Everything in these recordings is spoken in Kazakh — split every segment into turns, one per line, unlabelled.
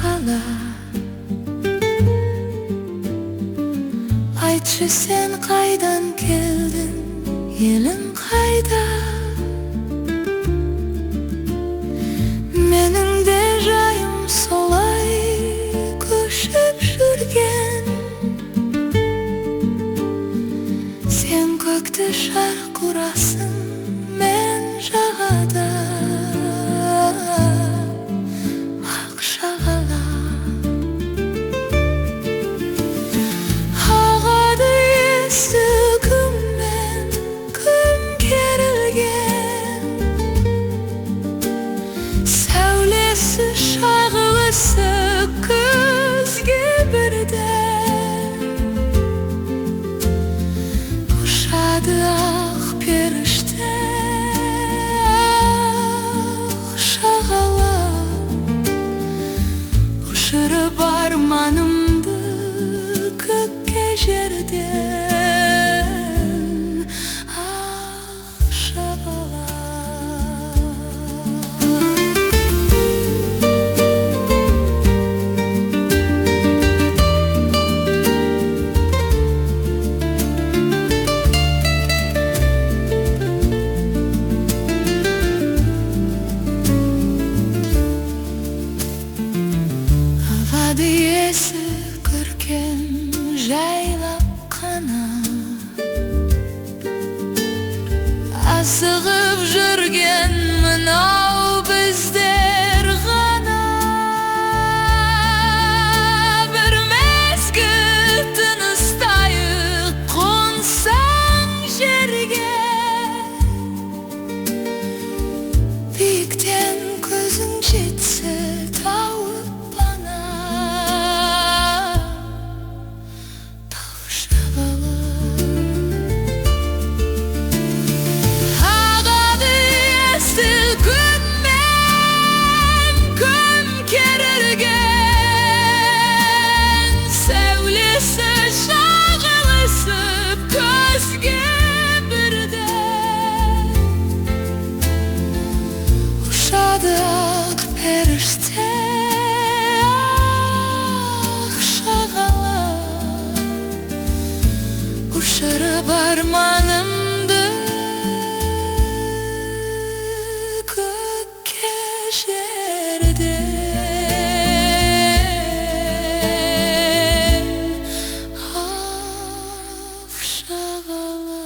қала. Айтшы, сен қайдан келдің, елің қайда? Менің де жайым солай көшіп жүрген. Сен көкті шарқ ұрасың, мен жағада ақ шағала. Ағады есігімнен күн керілген, сәулесі шағылысы көзге бірден. Ұшады ақ періште ақ шағала, ұшырып арманымды көкке жерден ақ шағала. Авады есі көркем жайлап қана, асығып жүрген мынау біздер ғана. Бір мезгіл тыныстайық қонсаң жерге, биіктен көзің жетсе тауып бана тау шағала. Ағады есіл күнмен күн керілген, сәулесі шағылысып көзге бірден. Ұшады ақ періште ақ шағала, ұшырып арманымды көкке жерден ақ шағала.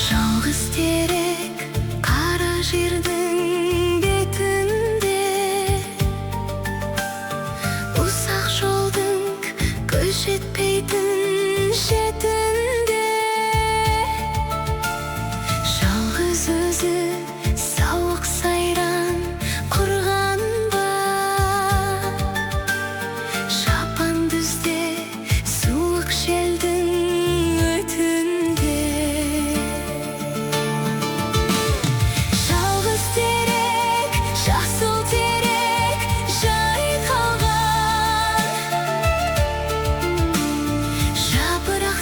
Жалғыз терек қара жердің бетінде, ұзақ жолдың көз жетпейтін шетінде. Жалғыз өзі сауық сайран құрған ба, жапан дүзде суық желдің өтінде. Жалғыз терек, жасыл терек жайқалған, жапырақ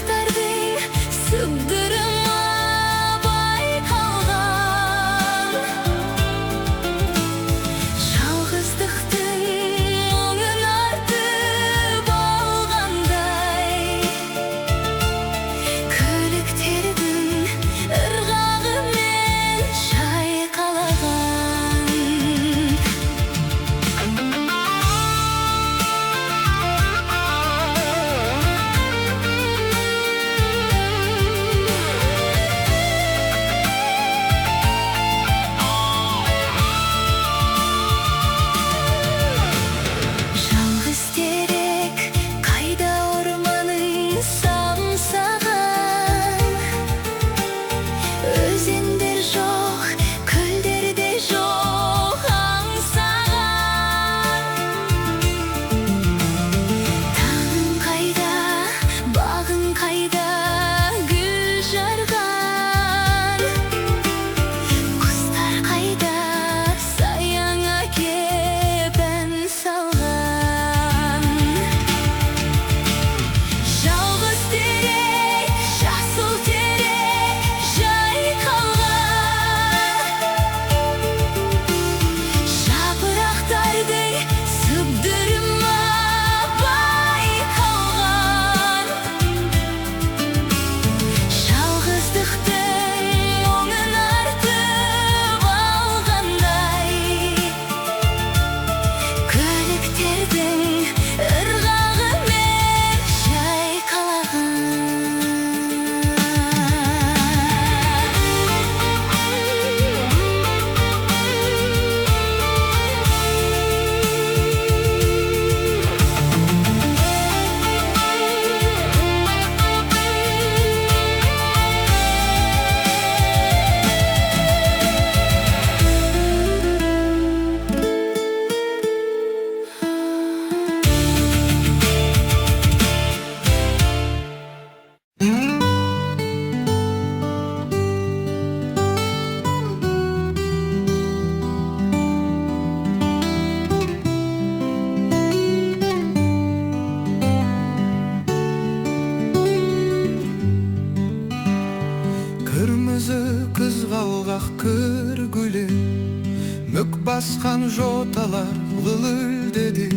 басқан жоталар гүлдеді.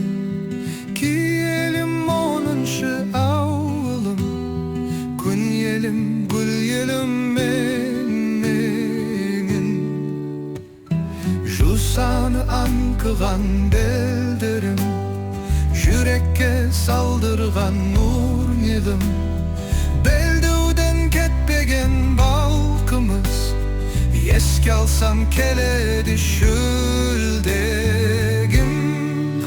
Киелім 10-шы ауылым, күн елім, гүл елім менің. Жусаны аңқыған белдерім, жүрекке салдырған нұр едім. Белдеуден кетпеген балқымыз, еске алсам келеді шөлдегім.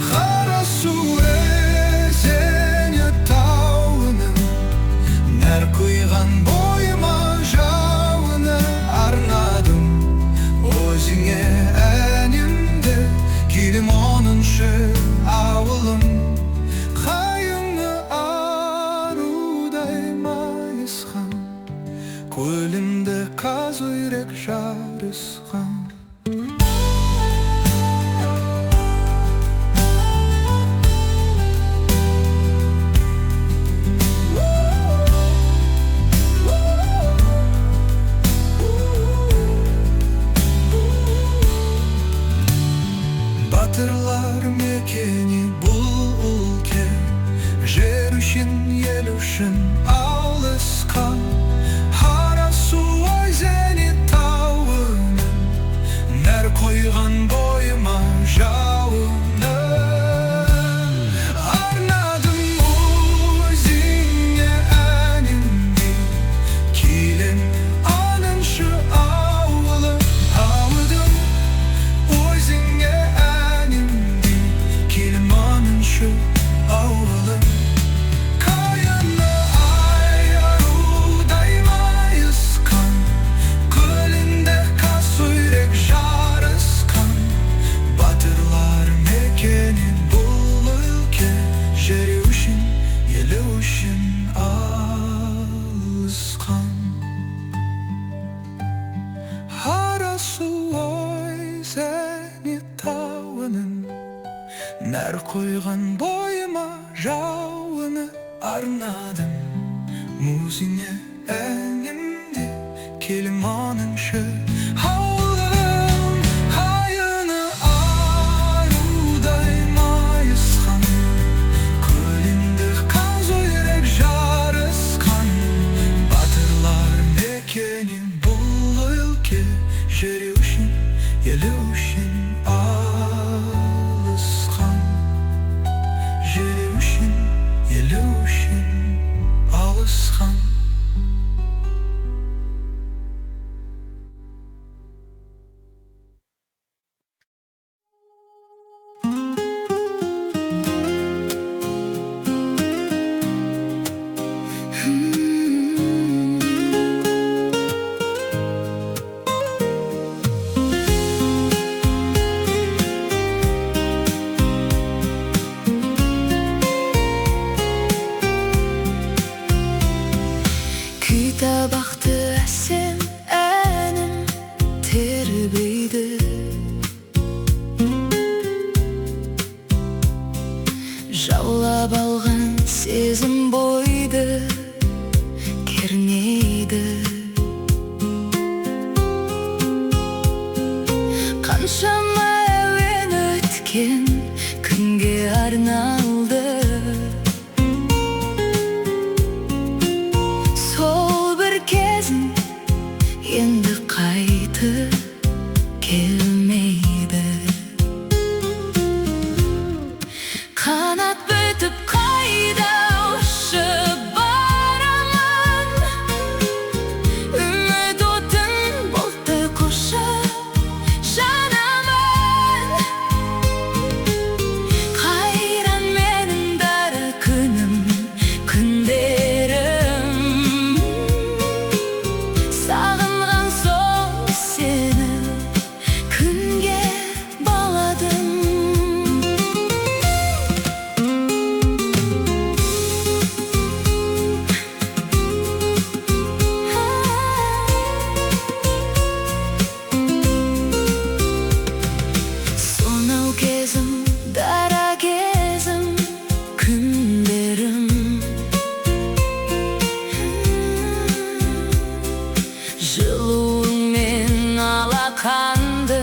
Қарасу өзені тауының, нәр құйған бойыма жауыны арнадым. Өзіңе әнімді, келем 10-шы ауылым. Қайыңы арудай майысқан, көлімді қаз үйрек жарысқан. Батырлар мекені бұл өлке, жер үшін, ел үшін алысқан. Қарасу өзені тауының, нәр қойған бойыма жауыны арнадым. Өзіңе әнімді, келем 10-шы ауылым. Ауылым, өзіңе әнімді, келем 10-шы ауылым. Қайыңы арудай майысқан, көлінде қас үйрек жарысқан. Батырлар мекені бұл өлке, жері үшін, елі үшін алысқан. Қарасу өзені тауының, нәр қойған бойыма жауыны арнадым. Өзіңе әнімді, келем 10-шы ауылым. Қайыңы арудай майысқан, көлінде қаз үйрек жарысқан. Батырлар мекені бұл өлке, жері үшін, елі үшін алысқан. Жері үшін, елі үшін алысқан. Күй табақты әсем әнім тербейді. Жаулап алған сезім бойды кернейді. Қаншама әуен өткен күнге арналды. Сол бір кезін енді қайтып келмейді. Қанат бітіп қайда ұшып барамын, үміт отын бұлтты құшып жанамын. Қайран менің дара күнім, күндерім. Сағынған соң сені күнге баладым. Сонау кезім, дара кезім, күндерім. Жылуыңмен алақанды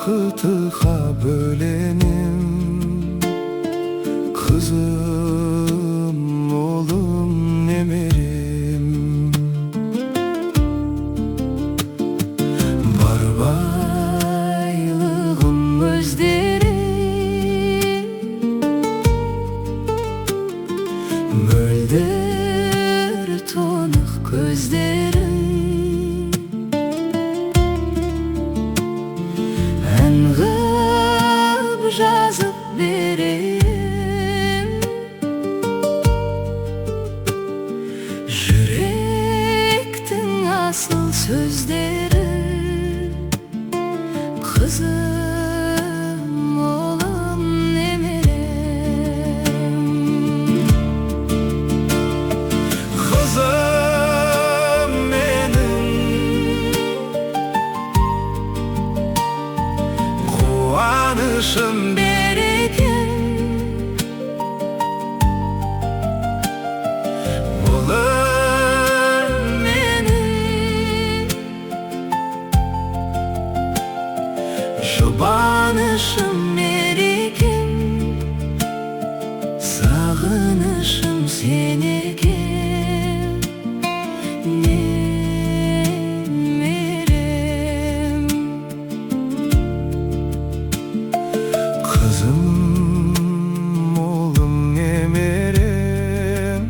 бақытыға бөленем. Қызым, ұлым, немерем, бар байлығым
өздері
мөлдір
тұнық көздерің, ән ғып жазып берем, жүректің асыл сөздері. Қызым, ұлым, немерем,
қызым менің, қуанышым,
берекем,
ұлым
менің,
жұбанышым,
мерекем, сағынышым сен екен, немерем.
қызым, ұлым, немерем,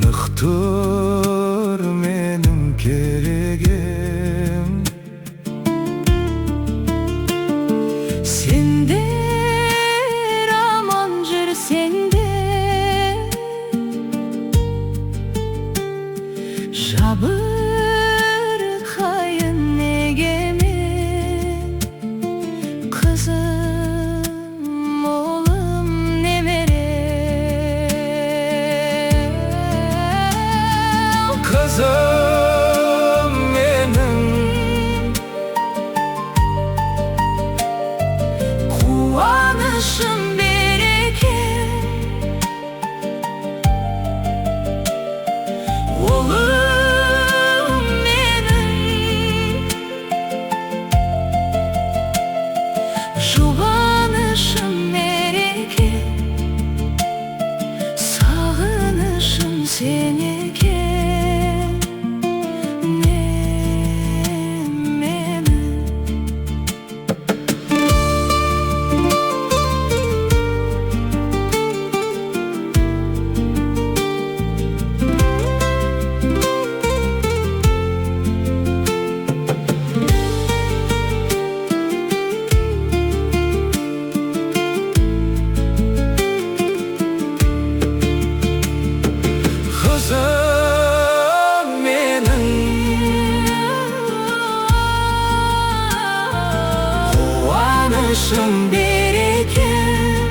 нық тұр менің керегем.
Сендер аман жүрсеңдер, жабырқайын негеме. Қызым, ұлым, немерем,
Қызым менің,
қуанышым, берекем, ұлым менің, жұбанышым, мерекем, сағынышым сен екен, немерем.
қызым менің, қуанышым,
берекем,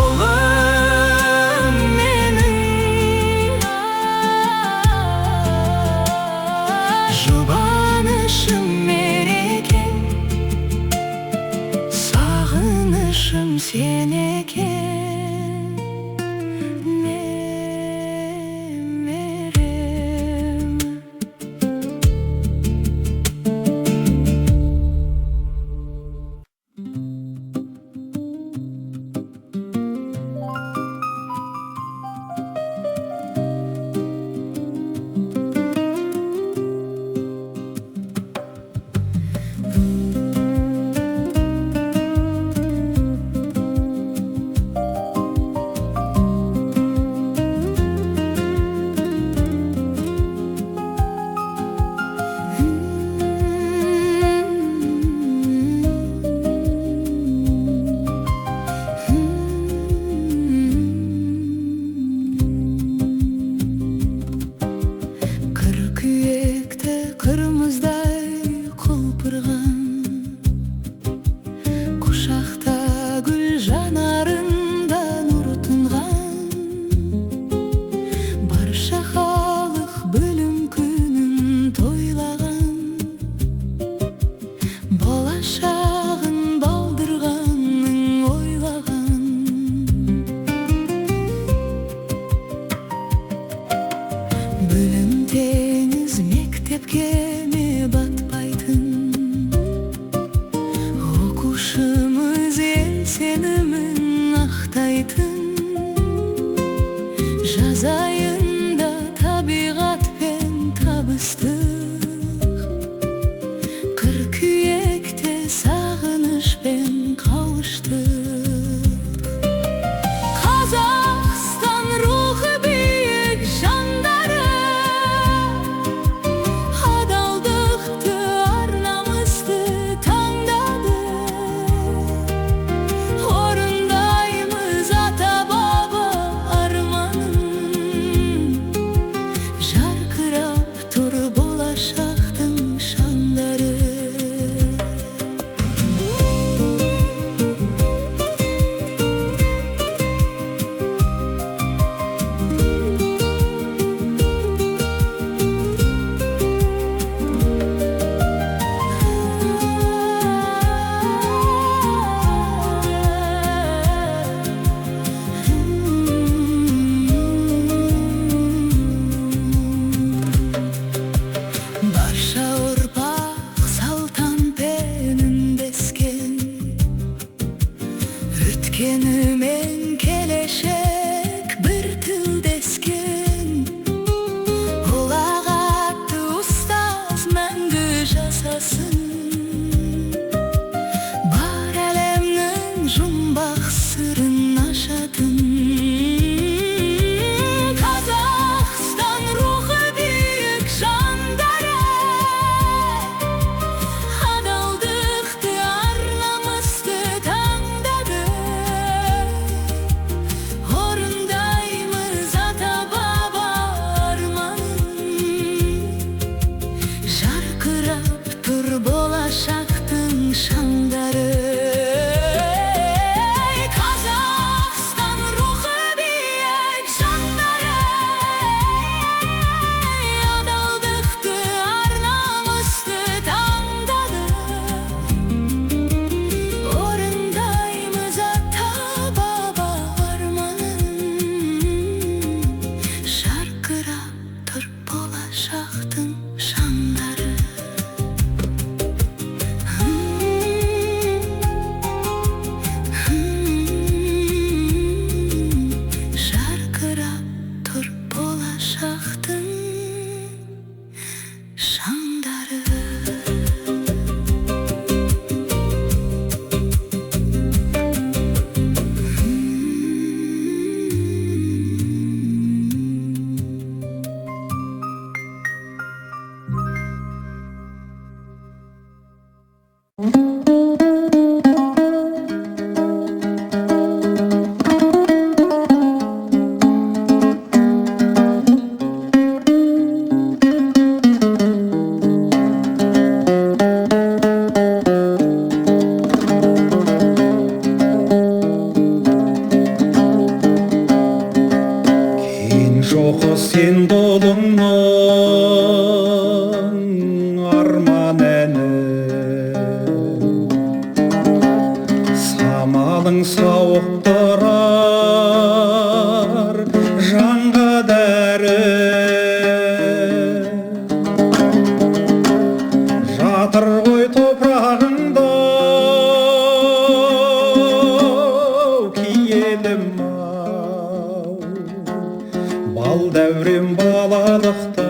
ұлым
менің, жұбанышым, мерекем, сағынышым сен екен. Білім теңіз мектепке ме батпайтын, оқушымыз ел сенімін ақтайтын. Жаз айында табиғатпен табыстық, қыркүйекте сағынышпен қауыштық. Қазақстан рухы биік жандары, адалдықты ар намысты таңдады. Орындаймыз ата баба арманын, жарқырап тұр болашақтың шаңдары. Барша ұрпақ салтанпен үндескен, өткенімен келешек бір тілдескен. Ұлағатты ұстаз мәңгі жасасын, бар әлемнің жұмбақ сырын ашатын. Қазақстан рухы биік жандары, адалдықты ар намысты таңдады. Орындаймыз ата баба арманын, жарқырап тұр болашақтың шаңдары. Қазақстан рухы биік жандары, адалдықты ар намысты таңдады. Орындаймыз ата баба арманын, жарқырап тұр болашақтың шаңдары. Жарқырап тұр болашақтың шаңдары.
Кен жоқы сен долыңның арман әні, самалың сауықтырар жанға дәрі. Жатыр ғой топырағыңда киелім-ау, бал дәурен балалықтың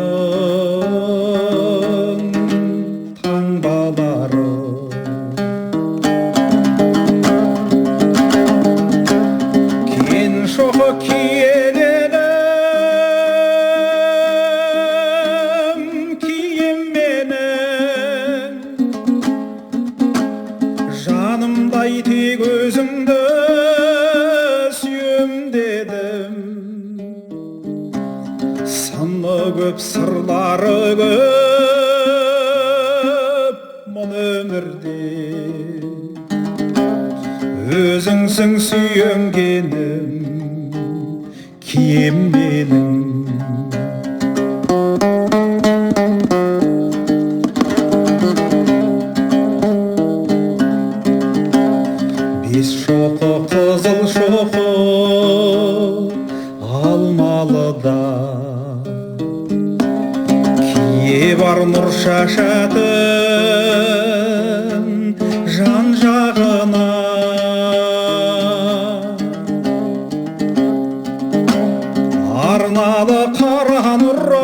таңбалары. Кен шоқы киелім кием менің, жанымдай тек өзіңді сүйем дедім. Саны көп сырлары көп мұн өмірде, өзіңсің сүйенгенім кием менің. Бес шоқы қызыл шоқы алмалыда, ар нұр шашатын жан жағына. Арналы қара нұрау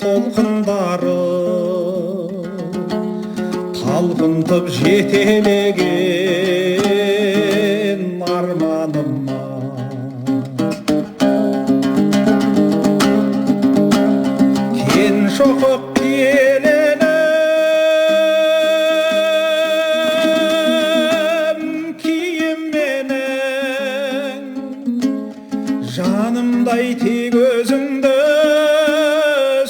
толқындары талпынтып жетелеген арманыма. Кен шоқып келенім киімменен жанымдай тек өзіңді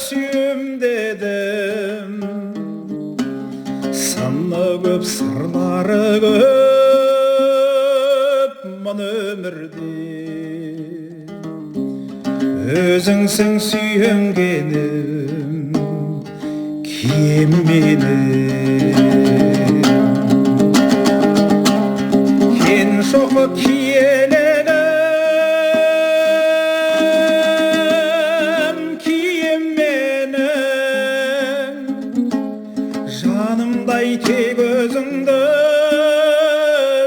сүйем дедім. Саны көп сырлары көп мұны өмірде, өзіңсің сүйенгенім кием менің. Кен шоқы киеленім киемменің жанымдай тек өзіңді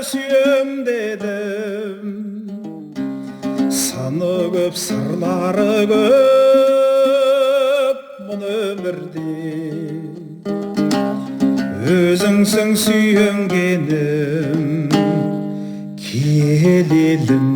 сүйем дедім. Саны көп сырлары көп мұны өмірде, өзіңсің сүйенгенім киеледім.